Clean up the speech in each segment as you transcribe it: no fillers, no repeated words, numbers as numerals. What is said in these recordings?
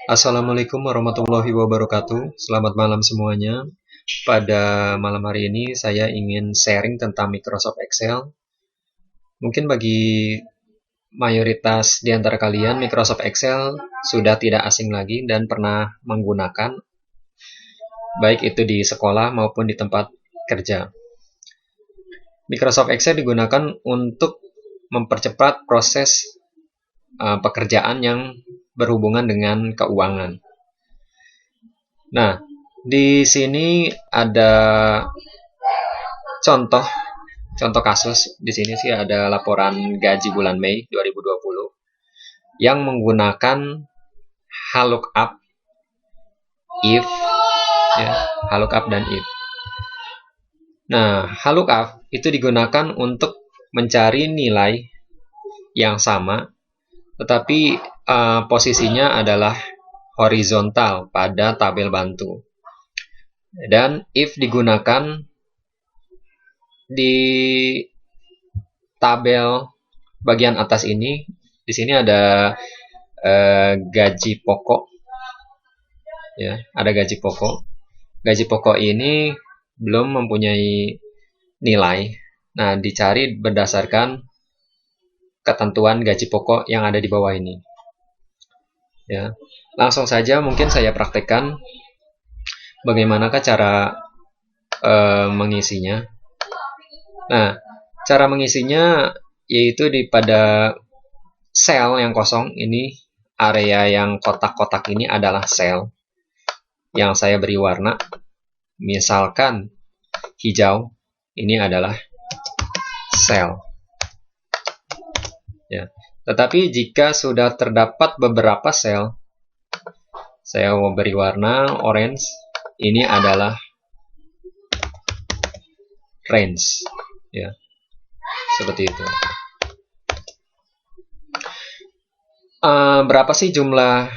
Assalamualaikum warahmatullahi wabarakatuh. Selamat malam semuanya. Pada malam hari ini saya ingin sharing tentang Microsoft Excel. Mungkin bagi mayoritas di antara kalian Microsoft Excel sudah tidak asing lagi dan pernah menggunakan, baik itu di sekolah maupun di tempat kerja. Microsoft Excel digunakan untuk mempercepat proses pekerjaan yang berhubungan dengan keuangan. Nah, di sini ada contoh kasus. Di sini sih ada laporan gaji bulan Mei 2020 yang menggunakan VLOOKUP, if, ya, VLOOKUP dan if. Nah, VLOOKUP itu digunakan untuk mencari nilai yang sama, tetapi posisinya adalah horizontal pada tabel bantu. Dan if digunakan di tabel bagian atas ini. Di sini ada gaji pokok, ya, ada gaji pokok. Gaji pokok ini belum mempunyai nilai. Nah, dicari berdasarkan ketentuan gaji pokok yang ada di bawah ini. Ya, langsung saja mungkin saya praktekkan bagaimanakah cara mengisinya. Nah, cara mengisinya yaitu pada sel yang kosong ini, area yang kotak-kotak ini adalah sel yang saya beri warna. Misalkan hijau, ini adalah sel. Ya. Tetapi jika sudah terdapat beberapa sel, saya mau beri warna orange, ini adalah range, ya, seperti itu. Berapa sih jumlah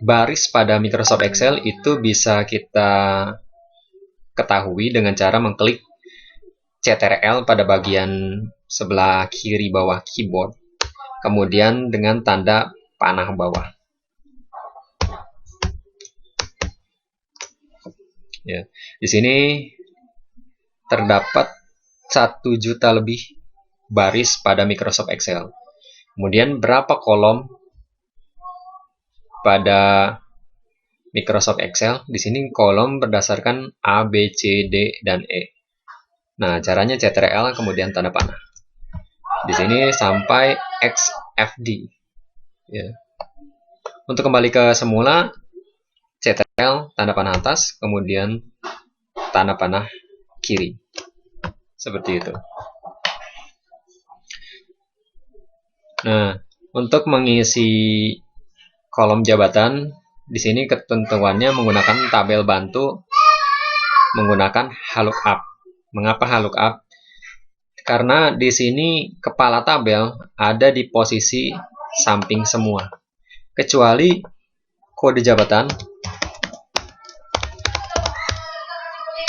baris pada Microsoft Excel? Itu bisa kita ketahui dengan cara mengklik Ctrl pada bagian sebelah kiri bawah keyboard, kemudian dengan tanda panah bawah. Ya, di sini terdapat 1 juta lebih baris pada Microsoft Excel. Kemudian berapa kolom pada Microsoft Excel? Di sini kolom berdasarkan A, B, C, D, dan E. Nah, caranya Ctrl kemudian tanda panah. Di sini sampai XFD. Ya. Untuk kembali ke semula, Ctrl tanda panah atas, kemudian tanda panah kiri. Seperti itu. Nah, untuk mengisi kolom jabatan, di sini ketentuannya menggunakan tabel bantu, menggunakan VLOOKUP. Mengapa VLOOKUP? Karena di sini kepala tabel ada di posisi samping semua, kecuali kode jabatan,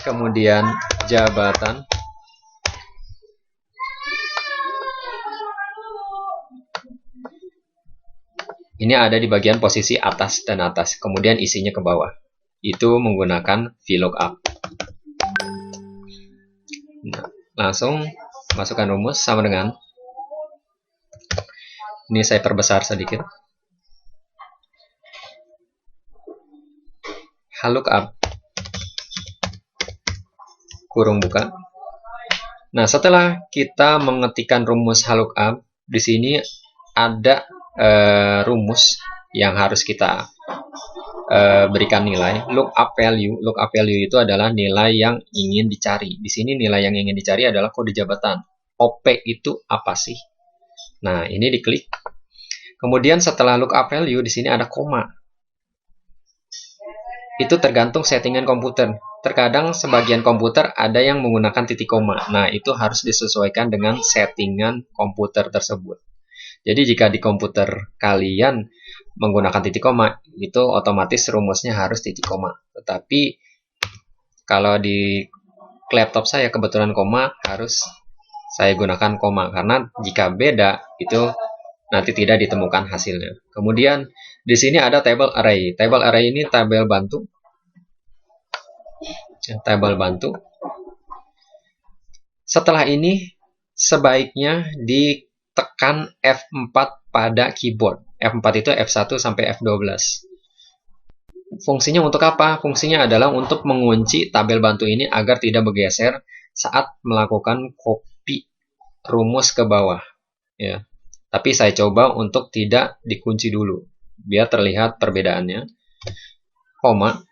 kemudian jabatan, ini ada di bagian posisi atas dan atas, kemudian isinya ke bawah. Itu menggunakan VLOOKUP. Nah, langsung masukkan rumus sama dengan, ini saya perbesar sedikit, VLOOKUP kurung buka. Nah, setelah kita mengetikkan rumus VLOOKUP, di sini ada rumus yang harus kita berikan nilai. Lookup value. Lookup value itu adalah nilai yang ingin dicari. Di sini nilai yang ingin dicari adalah kode jabatan. OP itu apa sih? Nah, ini diklik. Kemudian setelah lookup value, di sini ada koma. Itu tergantung settingan komputer. Terkadang sebagian komputer ada yang menggunakan titik koma. Nah, itu harus disesuaikan dengan settingan komputer tersebut. Jadi jika di komputer kalian menggunakan titik koma, itu otomatis rumusnya harus titik koma. Tetapi kalau di laptop saya kebetulan koma, harus saya gunakan koma. Karena jika beda, itu nanti tidak ditemukan hasilnya. Kemudian Di sini ada table array. Table array ini tabel bantu. Tabel bantu. Setelah ini sebaiknya ditekan F4 pada keyboard. F4 itu F1 sampai F12. Fungsinya untuk apa? Fungsinya adalah untuk mengunci tabel bantu ini agar tidak bergeser saat melakukan copy rumus ke bawah. Ya. Tapi saya coba untuk tidak dikunci dulu, biar terlihat perbedaannya. Koma,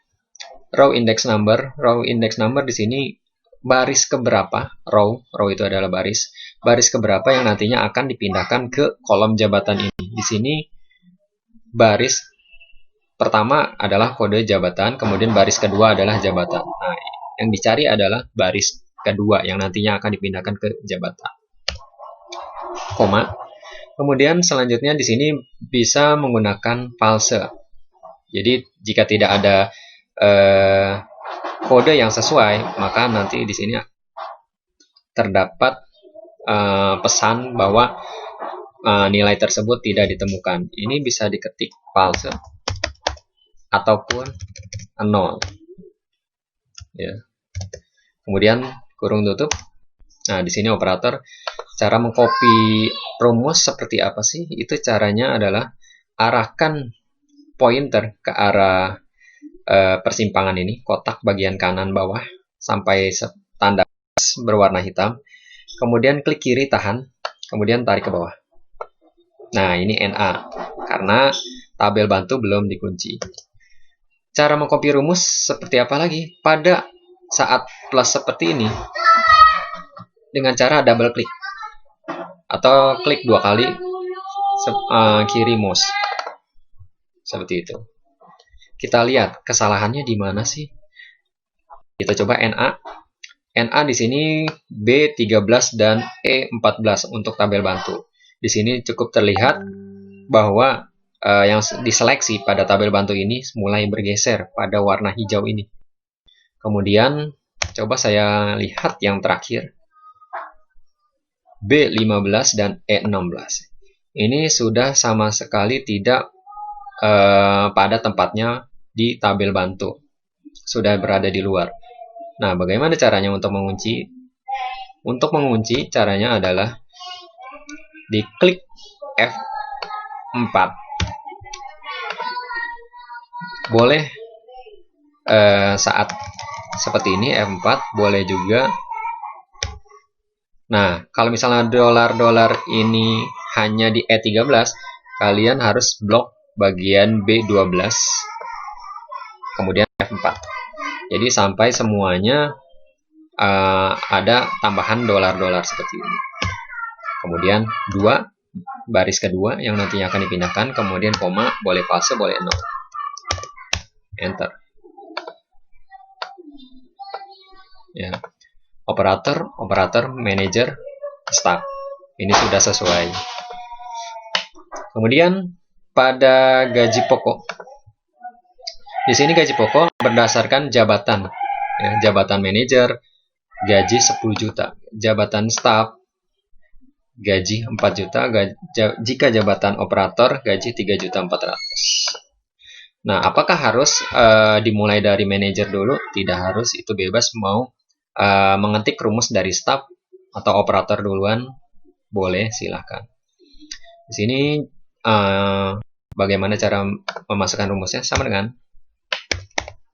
row index number. Row index number di sini baris keberapa? Row itu adalah baris. Baris keberapa yang nantinya akan dipindahkan ke kolom jabatan ini. Di sini baris pertama adalah kode jabatan, kemudian baris kedua adalah jabatan. Nah, yang dicari adalah baris kedua yang nantinya akan dipindahkan ke jabatan. Koma. Kemudian selanjutnya di sini bisa menggunakan false. Jadi jika tidak ada kode yang sesuai, maka nanti di sini terdapat pesan bahwa nilai tersebut tidak ditemukan. Ini bisa diketik false ataupun 0. Ya. Kemudian kurung tutup. Nah, di sini operator cara mengcopy rumus seperti apa sih? Itu caranya adalah arahkan pointer ke arah persimpangan ini, kotak bagian kanan bawah sampai tanda berwarna hitam. Kemudian klik kiri tahan, kemudian tarik ke bawah. Nah, ini NA karena tabel bantu belum dikunci. Cara mengcopy rumus seperti apa lagi? Pada saat plus seperti ini, dengan cara double klik atau klik 2 kali kiri mouse. Seperti itu. Kita lihat kesalahannya di mana sih? Kita coba NA. NA di sini B13 dan E14 untuk tabel bantu. Di sini cukup terlihat bahwa yang diseleksi pada tabel bantu ini mulai bergeser pada warna hijau ini. Kemudian coba saya lihat yang terakhir, B15 dan E16. Ini sudah sama sekali tidak pada tempatnya di tabel bantu, sudah berada di luar. Nah, bagaimana caranya untuk mengunci? Untuk mengunci caranya adalah diklik F4. Boleh saat seperti ini F4, boleh juga. Nah, kalau misalnya dolar ini hanya di E13, kalian harus blok bagian B12, kemudian F4. Jadi sampai semuanya ada tambahan dolar-dolar seperti ini. Kemudian 2, baris kedua yang nantinya akan dipindahkan, kemudian koma, boleh false, boleh 0. Enter. Ya. Operator, manager, start. Ini sudah sesuai. Kemudian pada gaji pokok. Di sini gaji pokok berdasarkan jabatan. Ya, jabatan manajer gaji 10 juta, jabatan staff gaji 4 juta, jika jabatan operator gaji 3.400.000. Nah, apakah harus dimulai dari manajer dulu? Tidak harus, itu bebas. Mau mengetik rumus dari staff atau operator duluan, boleh, silahkan. Di sini bagaimana cara memasukkan rumusnya? Sama dengan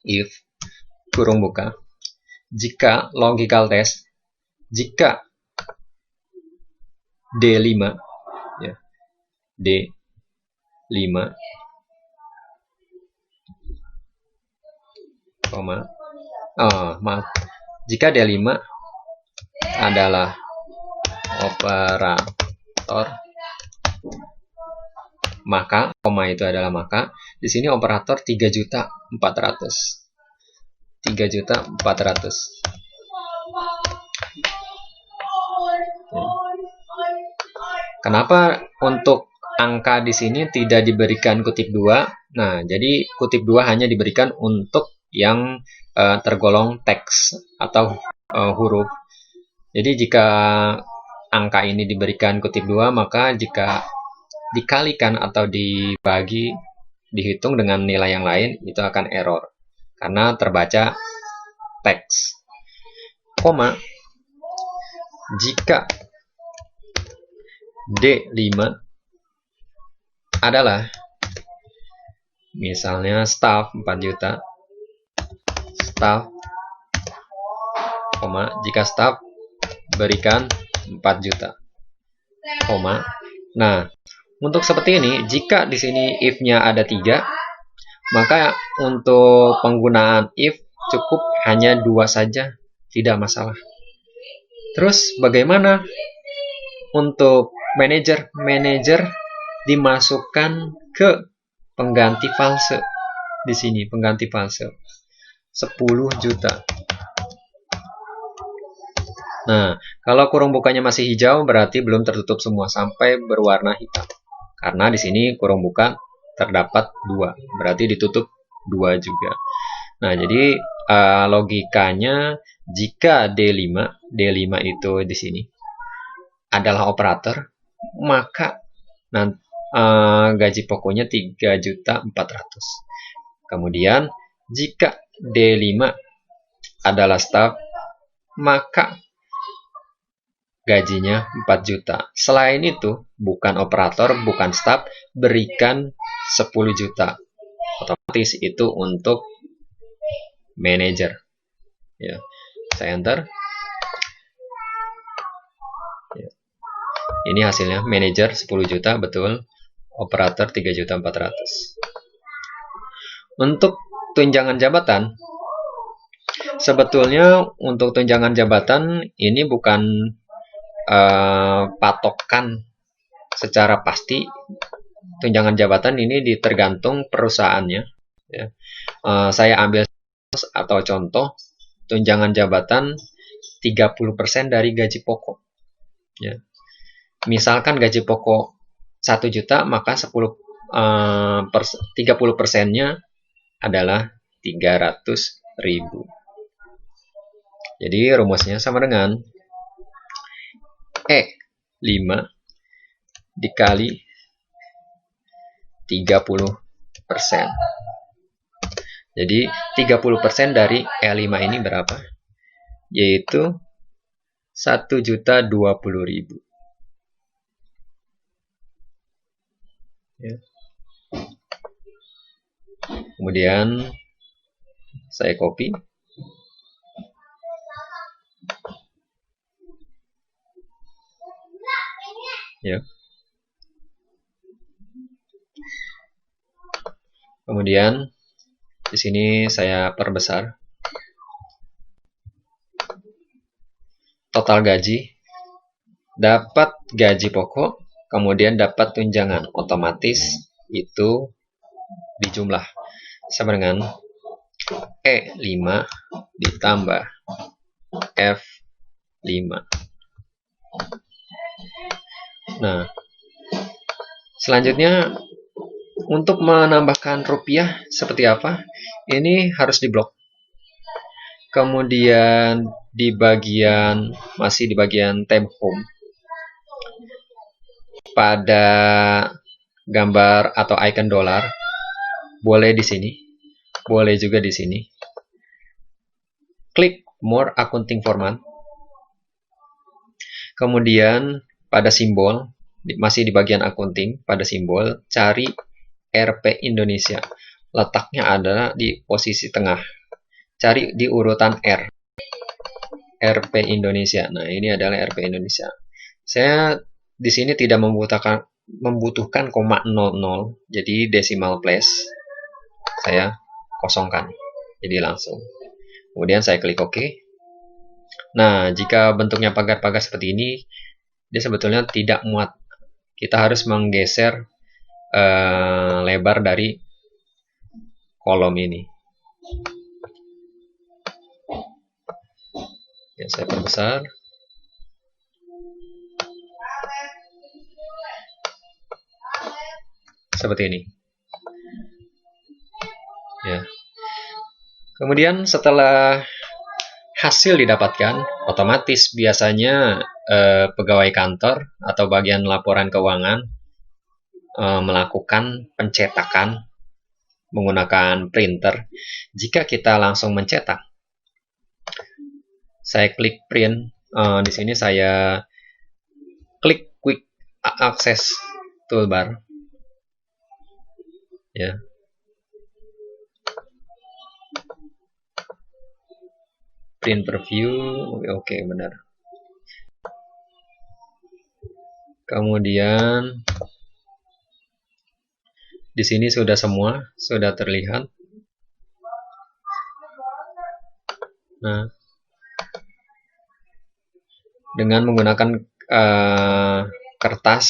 if kurung buka, jika logical test, jika D5 ya, D5 koma maaf, jika D5 adalah operator, maka koma itu adalah maka. Di sini operator 3.400.000. 3.400.000. Kenapa untuk angka di sini tidak diberikan kutip 2? Nah, jadi kutip 2 hanya diberikan untuk yang tergolong teks atau huruf. Jadi jika angka ini diberikan kutip 2, maka jika dikalikan atau dibagi dihitung dengan nilai yang lain, itu akan error karena terbaca teks. Koma, jika D5 adalah misalnya staff 4 juta, staff, koma, jika staff berikan 4 juta, koma. Nah, untuk seperti ini, jika di sini if-nya ada 3, maka untuk penggunaan if cukup hanya 2 saja, tidak masalah. Terus bagaimana untuk manajer? Manajer dimasukkan ke pengganti false. Di sini pengganti false 10 juta. Nah, kalau kurung bukanya masih hijau berarti belum tertutup semua sampai berwarna hitam. Karena di sini kurung buka terdapat 2, berarti ditutup 2 juga. Nah, jadi logikanya jika D5 itu di sini adalah operator, maka gaji pokoknya 3.400.000. Kemudian jika D5 adalah staff, maka gajinya 4 juta. Selain itu, bukan operator, bukan staff, berikan 10 juta. Otomatis itu untuk manajer. Ya, saya enter. Ya. Ini hasilnya, manajer 10 juta, betul. Operator 3.400.000. Untuk tunjangan jabatan, sebetulnya untuk tunjangan jabatan ini bukan patokan secara pasti. Tunjangan jabatan ini tergantung perusahaannya. Ya. Saya ambil atau contoh, tunjangan jabatan 30% dari gaji pokok. Ya. Misalkan gaji pokok 1 juta, maka 30%-nya adalah 300.000. Jadi rumusnya sama dengan E5 dikali 30%. Jadi 30% dari E5 ini berapa? Yaitu 1.020.000. Ya. Kemudian saya copy. Ya. Kemudian di sini saya perbesar. Total gaji, dapat gaji pokok, kemudian dapat tunjangan, otomatis itu dijumlah sama dengan E5 ditambah F5. Nah, selanjutnya untuk menambahkan rupiah seperti apa? Ini harus diblok. Kemudian masih di bagian tab home, pada gambar atau icon dolar, boleh di sini, boleh juga di sini. Klik more accounting format. Kemudian pada simbol, masih di bagian accounting, pada simbol cari RP Indonesia. Letaknya adalah di posisi tengah. Cari di urutan R. RP Indonesia. Nah, ini adalah RP Indonesia. Saya di sini tidak membutuhkan koma 00, jadi decimal place saya kosongkan. Jadi langsung. Kemudian saya klik OK. Nah, jika bentuknya pagar-pagar seperti ini, dia sebetulnya tidak muat. Kita harus menggeser lebar dari kolom ini. Ya, saya perbesar. Seperti ini. Ya. Kemudian setelah hasil didapatkan, otomatis biasanya pegawai kantor atau bagian laporan keuangan melakukan pencetakan menggunakan printer. Jika kita langsung mencetak, saya klik print. Di sini saya klik quick access toolbar. Ya. Print preview, oke, benar. Kemudian di sini sudah semua, sudah terlihat. Nah, dengan menggunakan kertas,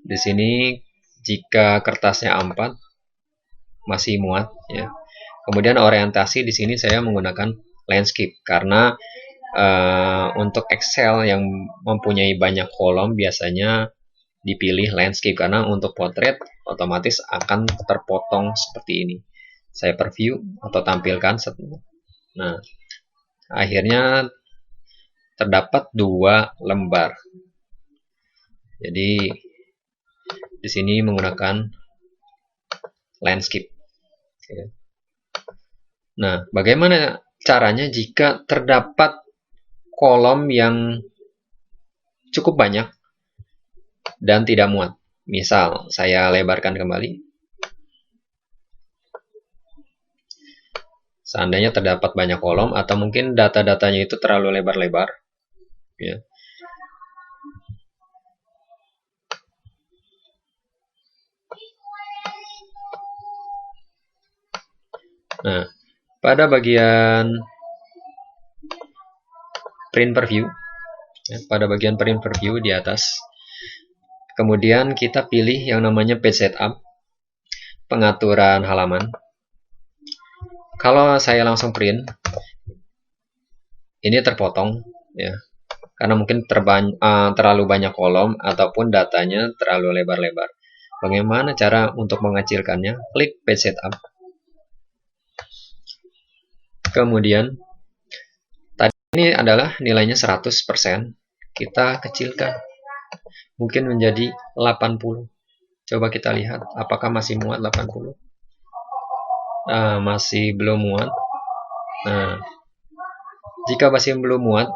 di sini jika kertasnya A4 masih muat, ya. Kemudian orientasi di sini saya menggunakan landscape karena untuk Excel yang mempunyai banyak kolom biasanya dipilih landscape, karena untuk portrait otomatis akan terpotong seperti ini. Saya preview atau tampilkan. Nah, akhirnya terdapat 2 lembar. Jadi di sini menggunakan landscape. Nah, bagaimana caranya jika terdapat kolom yang cukup banyak dan tidak muat? Misal, saya lebarkan kembali. Seandainya terdapat banyak kolom atau mungkin data-datanya itu terlalu lebar-lebar, ya. Nah, pada bagian print preview, ya, pada bagian print preview di atas, kemudian kita pilih yang namanya page setup, pengaturan halaman. Kalau saya langsung print, ini terpotong, ya, karena mungkin terlalu banyak kolom ataupun datanya terlalu lebar-lebar. Bagaimana cara untuk mengecilkannya? Klik page setup. Kemudian tadi ini adalah nilainya 100%. Kita kecilkan mungkin menjadi 80. Coba kita lihat apakah masih muat 80. Masih belum muat. Nah, jika masih belum muat,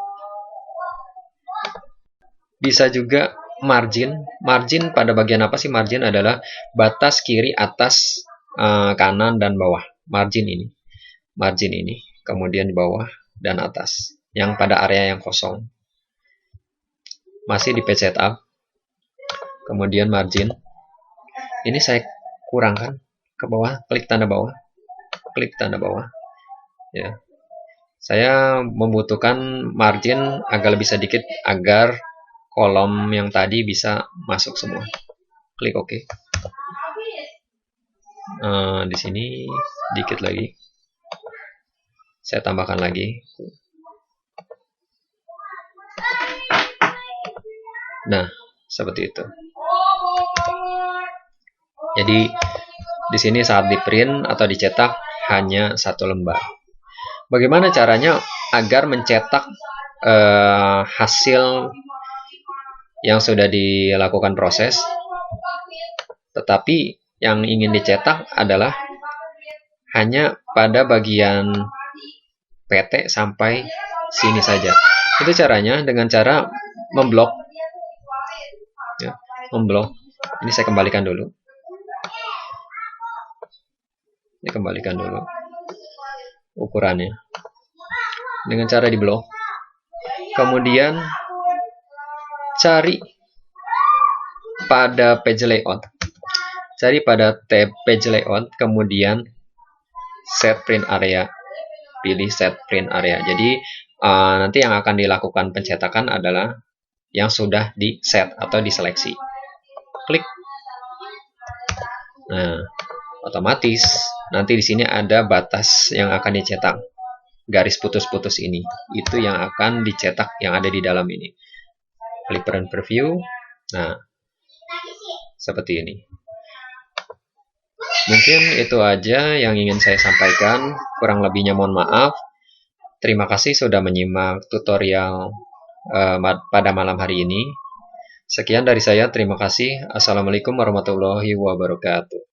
bisa juga margin. Margin pada bagian apa sih? Margin adalah batas kiri, atas, kanan, dan bawah. Margin ini. Margin ini. Kemudian di bawah dan atas. Yang pada area yang kosong. Masih di page setup. Kemudian margin. Ini saya kurangkan ke bawah. Klik tanda bawah. Klik tanda bawah. Ya. Saya membutuhkan margin agak lebih sedikit agar kolom yang tadi bisa masuk semua. Klik OK. Di sini dikit lagi. Saya tambahkan lagi. Nah, seperti itu. Jadi di sini saat di print atau dicetak hanya 1 lembar. Bagaimana caranya agar mencetak hasil yang sudah dilakukan proses, tetapi yang ingin dicetak adalah hanya pada bagian PT sampai sini saja. Itu caranya dengan cara memblok, ya, memblok. Ini saya kembalikan dulu. Ini kembalikan dulu ukurannya dengan cara diblok. Kemudian cari pada page layout, cari pada tab page layout, kemudian set print area, pilih set print area. Jadi nanti yang akan dilakukan pencetakan adalah yang sudah di set atau diseleksi. Klik. Nah, otomatis nanti di sini ada batas yang akan dicetak. Garis putus-putus ini, itu yang akan dicetak yang ada di dalam ini. Klik print preview. Nah, seperti ini. Mungkin itu aja yang ingin saya sampaikan. Kurang lebihnya mohon maaf. Terima kasih sudah menyimak tutorial pada malam hari ini. Sekian dari saya. Terima kasih. Assalamualaikum warahmatullahi wabarakatuh.